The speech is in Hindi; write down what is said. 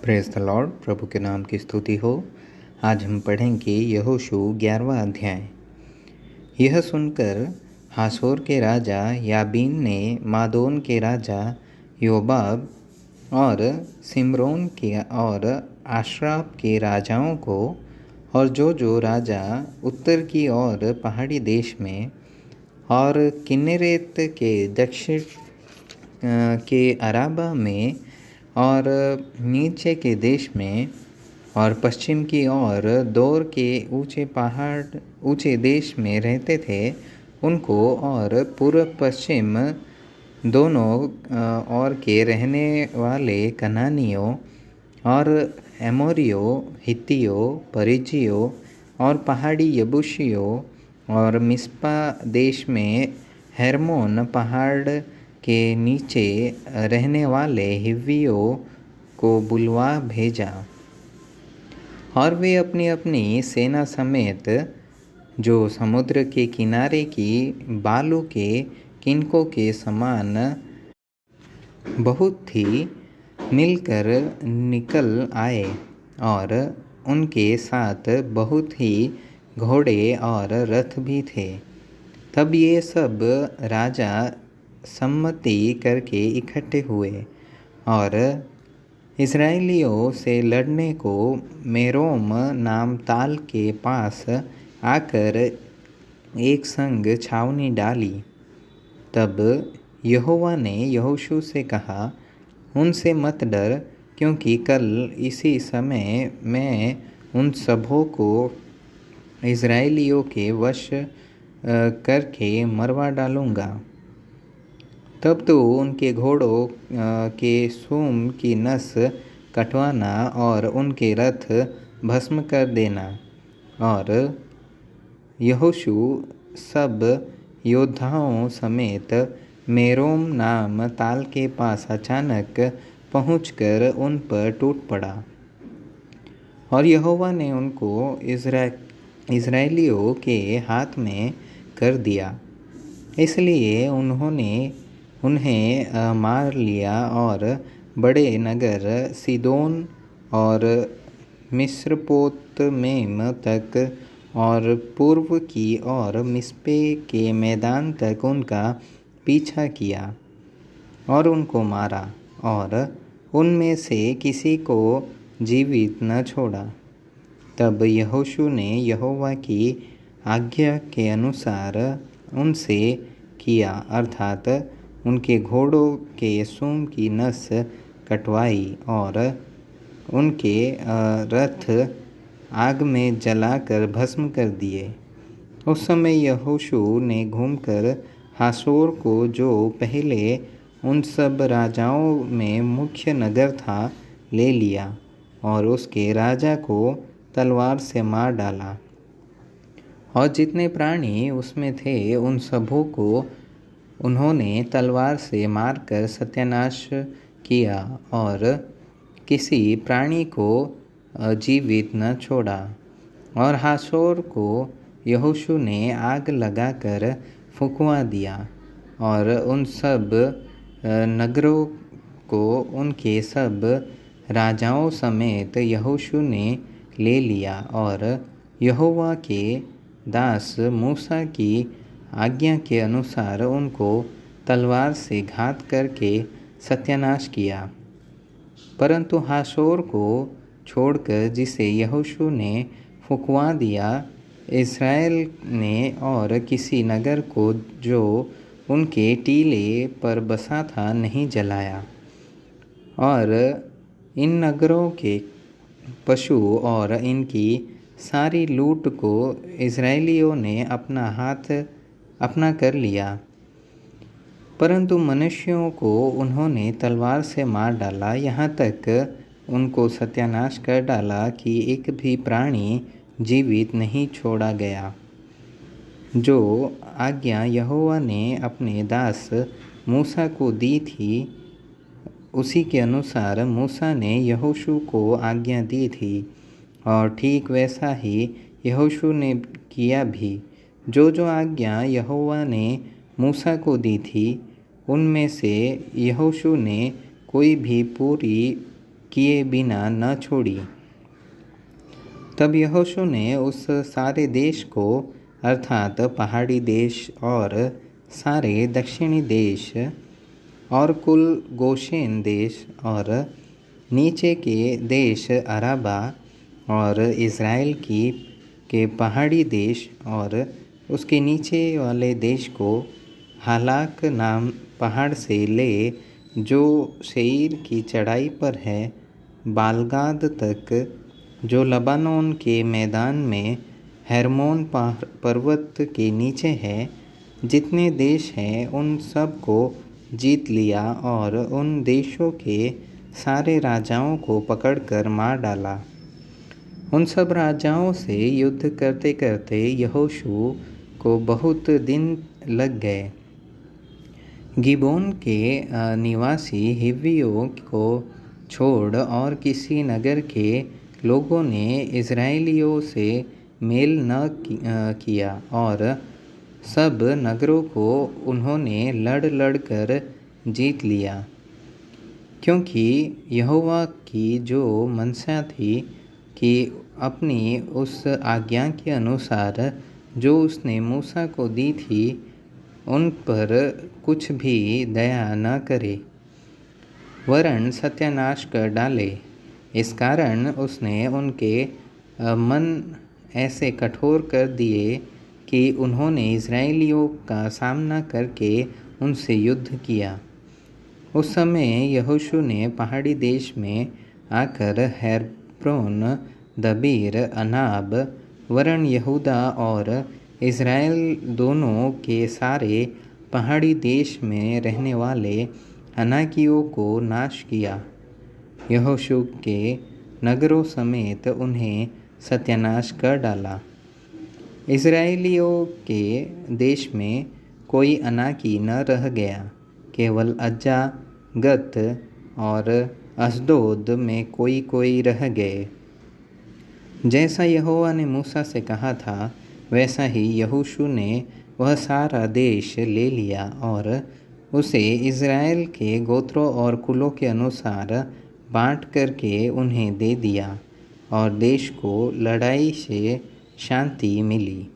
Praise the Lord. प्रभु के नाम की स्तुति हो। आज हम पढ़ेंगे यहोशू 11वां अध्याय। यह सुनकर हासोर के राजा याबीन ने मादोन के राजा योबाब और सिम्रोन के और आश्राप के राजाओं को और जो राजा उत्तर की ओर पहाड़ी देश में और किन्नेरेत के दक्षिण के अराबा में और नीचे के देश में और पश्चिम की ओर दौर के ऊंचे देश में रहते थे, उनको और पूर्व पश्चिम दोनों ओर के रहने वाले कनानियों और एमोरियों, हित्तियों, परिज्जियों और पहाड़ी यबूसियों और मिस्पा देश में हेर्मोन पहाड़ के नीचे रहने वाले हिव्वियों को बुलवा भेजा। और वे अपनी अपनी सेना समेत, जो समुद्र के किनारे की बालू के किनकों के समान बहुत थी, मिलकर निकल आए और उनके साथ बहुत ही घोड़े और रथ भी थे। तब ये सब राजा सम्मति करके इकट्ठे हुए और इस्राएलियों से लड़ने को मेरोम नाम ताल के पास आकर एक संग छावनी डाली। तब यहोवा ने यहोशू से कहा, उनसे मत डर, क्योंकि कल इसी समय मैं उन सबों को इस्राएलियों के वश करके मरवा डालूँगा। तब तो उनके घोड़ों के सूम की नस कटवाना और उनके रथ भस्म कर देना। और यहोशू सब योद्धाओं समेत मेरोम नाम ताल के पास अचानक पहुंचकर उन पर टूट पड़ा। और यहोवा ने उनको इस्राएलियों के हाथ में कर दिया, इसलिए उन्हें मार लिया और बड़े नगर सीदोन और मिस्रपोतमेम तक और पूर्व की ओर मिस्पे के मैदान तक उनका पीछा किया और उनको मारा, और उनमें से किसी को जीवित न छोड़ा। तब यहोशू ने यहोवा की आज्ञा के अनुसार उनसे किया, अर्थात उनके घोड़ों के सूम की नस कटवाई और उनके रथ आग में जलाकर भस्म कर दिए। उस समय यहोशू ने घूमकर हासोर को, जो पहले उन सब राजाओं में मुख्य नगर था, ले लिया और उसके राजा को तलवार से मार डाला। और जितने प्राणी उसमें थे उन सबों को उन्होंने तलवार से मारकर सत्यानाश किया और किसी प्राणी को जीवित न छोड़ा। और हासोर को यहोशू ने आग लगाकर फुँकवा दिया और उन सब नगरों को उनके सब राजाओं समेत यहोशू ने ले लिया और यहोवा के दास मूसा की आज्ञा के अनुसार उनको तलवार से घात करके सत्यानाश किया। परंतु हासोर को छोड़कर, जिसे यहोशू ने फुँकवा दिया, इस्राएल ने और किसी नगर को जो उनके टीले पर बसा था नहीं जलाया। और इन नगरों के पशु और इनकी सारी लूट को इस्राएलियों ने अपना कर लिया, परंतु मनुष्यों को उन्होंने तलवार से मार डाला, यहाँ तक उनको सत्यानाश कर डाला कि एक भी प्राणी जीवित नहीं छोड़ा गया। जो आज्ञा यहोवा ने अपने दास मूसा को दी थी, उसी के अनुसार मूसा ने यहोशू को आज्ञा दी थी, और ठीक वैसा ही यहोशू ने किया भी। जो आज्ञा यहोवा ने मूसा को दी थी, उनमें से यहोशू ने कोई भी पूरी किए बिना न छोड़ी। तब यहोशू ने उस सारे देश को अर्थात पहाड़ी देश और सारे दक्षिणी देश और कुल गोशेन देश और नीचे के देश अराबा और इज़राइल के पहाड़ी देश और उसके नीचे वाले देश को हालाक नाम पहाड़ से ले जो सेईर की चढ़ाई पर है बालगाद तक, जो लबानोन के मैदान में हेर्मोन पर्वत के नीचे है, जितने देश हैं उन सब को जीत लिया और उन देशों के सारे राजाओं को पकड़कर मार डाला। उन सब राजाओं से युद्ध करते करते यहोशू को बहुत दिन लग गए। गिबोन के निवासी हिव्वियों को छोड़ और किसी नगर के लोगों ने इज़राइलियों से मेल न किया और सब नगरों को उन्होंने लड़ लड़ कर जीत लिया, क्योंकि यहोवा की जो मनसा थी कि अपनी उस आज्ञा के अनुसार जो उसने मूसा को दी थी उन पर कुछ भी दया न करे वरन सत्यानाश कर डाले। इस कारण उसने उनके मन ऐसे कठोर कर दिए कि उन्होंने इज़राइलियों का सामना करके उनसे युद्ध किया। उस समय यहोशू ने पहाड़ी देश में आकर हेब्रोन, दबीर, अनाब वरन यहूदा और इज़राइल दोनों के सारे पहाड़ी देश में रहने वाले अनाकियों को नाश किया। यहोशू के नगरों समेत उन्हें सत्यानाश कर डाला। इज़राइलियों के देश में कोई अनाकी न रह गया, केवल अज्जा, गत और अश्दोद में कोई कोई रह गए। जैसा यहोवा ने मूसा से कहा था वैसा ही यहोशू ने वह सारा देश ले लिया और उसे इज़राइल के गोत्रों और कुलों के अनुसार बाँट करके उन्हें दे दिया और देश को लड़ाई से शांति मिली।